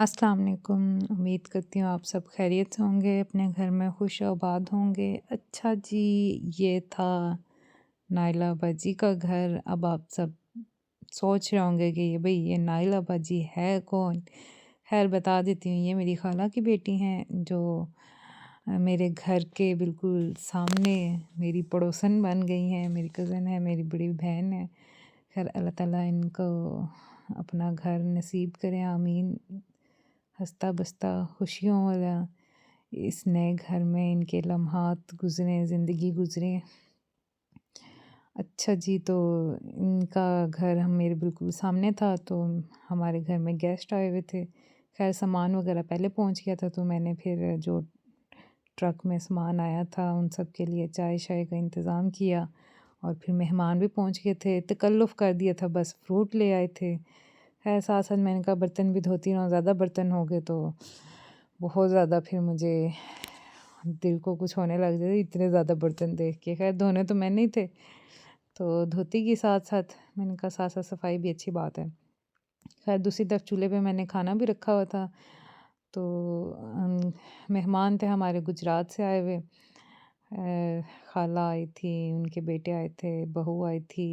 अस्सलाम वालेकुम। उम्मीद करती हूँ आप सब खैरियत से होंगे, अपने घर में खुश आबाद होंगे। अच्छा जी, ये था नाइला बाजी का घर। अब आप सब सोच रहे होंगे कि ये भई ये नाइला बाजी है कौन? खैर बता देती हूँ, ये मेरी खाला की बेटी हैं जो मेरे घर के बिल्कुल सामने मेरी पड़ोसन बन गई हैं। मेरी कज़न है, मेरी बड़ी बहन है। खैर अल्लाह ताला इनको अपना घर नसीब करें, आमीन। हँसता बसता खुशियों वाला इस नए घर में इनके लम्हात गुज़रे, ज़िंदगी गुज़रे। अच्छा जी, तो इनका घर हम मेरे बिल्कुल सामने था, तो हमारे घर में गेस्ट आए हुए थे। खैर सामान वगैरह पहले पहुंच गया था, तो मैंने फिर जो ट्रक में सामान आया था उन सब के लिए चाय-शाय का इंतज़ाम किया और फिर मेहमान भी पहुंच गए थे। तकल्लुफ़ कर दिया था, बस फ्रूट ले आए थे। खैर साथ-साथ मैंने कहा बर्तन भी धोती रहूँ, ज़्यादा बर्तन हो गए तो बहुत ज़्यादा फिर मुझे दिल को कुछ होने लग जाए इतने ज़्यादा बर्तन देख के। खैर धोने तो मैंने ही थे, तो धोती के साथ-साथ मैंने कहा साथ-साथ सफाई भी अच्छी बात है। खैर दूसरी तरफ चूल्हे पे मैंने खाना भी रखा हुआ था, तो मेहमान थे हमारे गुजरात से आए हुए। खाला आई थी, उनके बेटे आए थे, बहू आई थी,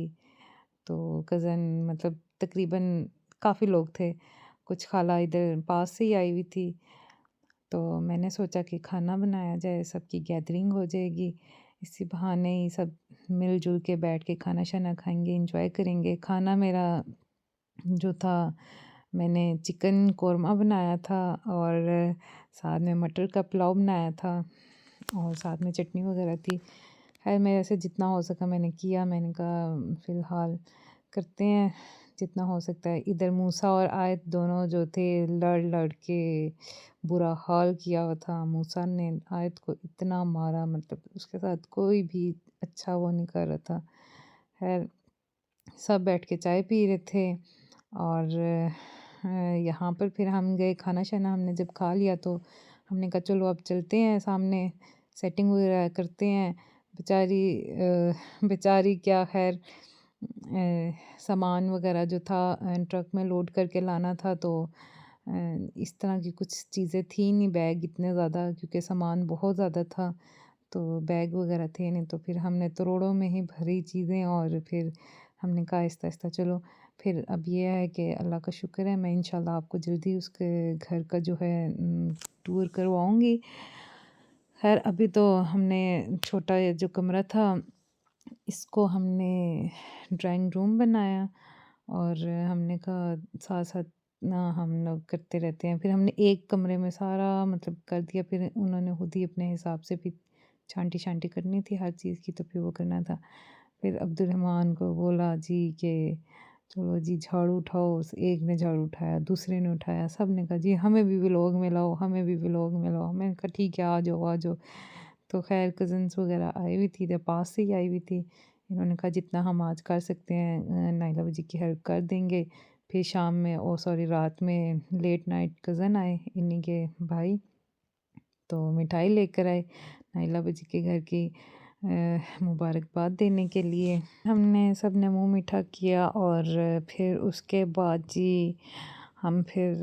तो कज़न मतलब तकरीबन काफ़ी लोग थे। कुछ खाला इधर पास से ही आई हुई थी, तो मैंने सोचा कि खाना बनाया जाए, सबकी गैदरिंग हो जाएगी। इसी बहाने ही सब मिल-जुल के बैठ के खाना-शाना खाएँगे, एंजॉय करेंगे। खाना मेरा जो था, मैंने चिकन कोरमा बनाया था और साथ में मटर का पुलाव बनाया था और साथ में चटनी वगैरह थी। खैर मेरे से जितना हो सका मैंने किया। मैंने कहा फ़िलहाल करते हैं जितना हो सकता है। इधर मूसा और आयत दोनों जो थे लड़-लड़ के बुरा हाल किया हुआ था। मूसा ने आयत को इतना मारा, मतलब उसके साथ कोई भी अच्छा वो नहीं कर रहा था। खैर सब बैठ के चाय पी रहे थे और यहाँ पर फिर हम गए खाना-शाना हमने जब खा लिया, तो हमने कहा चलो अब चलते हैं सामने, सेटिंग वगैरह करते हैं। बेचारी क्या खैर सामान वगैरह जो था ट्रक में लोड करके लाना था, तो इस तरह की कुछ चीज़ें थी नहीं, बैग इतने ज़्यादा क्योंकि सामान बहुत ज़्यादा था, तो बैग वगैरह थे नहीं, तो फिर हमने तरोड़ों में ही भरी चीज़ें और फिर हमने कहा आहिस्ता-आहिस्ता चलो। फिर अब ये है कि अल्लाह का शुक्र है, मैं इंशाल्लाह आपको जल्दी उसके घर का जो है टूर करवाऊँगी। खैर अभी तो हमने छोटा ये जो कमरा था, इसको हमने ड्राइंग रूम बनाया और हमने कहा साथ-साथ ना हम लोग करते रहते हैं। फिर हमने एक कमरे में सारा मतलब कर दिया, फिर उन्होंने खुद ही अपने हिसाब से भी छांटी-छांटी करनी थी हर चीज़ की, तो फिर वो करना था। फिर अब्दुर्रहमान को बोला जी कि चलो जी झाड़ू उठाओ, एक ने झाड़ू उठाया, दूसरे ने उठाया, सब ने कहा जी हमें भी व्लॉग में लाओ, हमें भी व्लॉग में लाओ। मैंने कहा ठीक है आ जाओ, आ जाओ। तो खैर कज़िन्स वगैरह आई हुई थी, इधर पास से ही आई हुई थी। इन्होंने कहा जितना हम आज कर सकते हैं नाइला बाजी की हेल्प कर देंगे। फिर शाम में सॉरी रात में लेट नाइट कज़न आए, इन्हीं के भाई, तो मिठाई लेकर आए नाइला बाजी के घर की मुबारकबाद देने के लिए। हमने सब ने मुँह मीठा किया और फिर उसके बाद जी हम फिर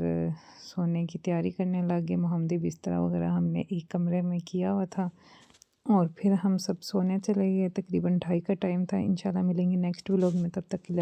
सोने की तैयारी करने लगे। मोहम्मदी बिस्तरा वगैरह हमने एक कमरे में किया हुआ था और फिर हम सब सोने चले गए। तकरीबन 2:30 का टाइम था। इंशाल्लाह मिलेंगे नेक्स्ट व्लॉग में, तब तक के लिए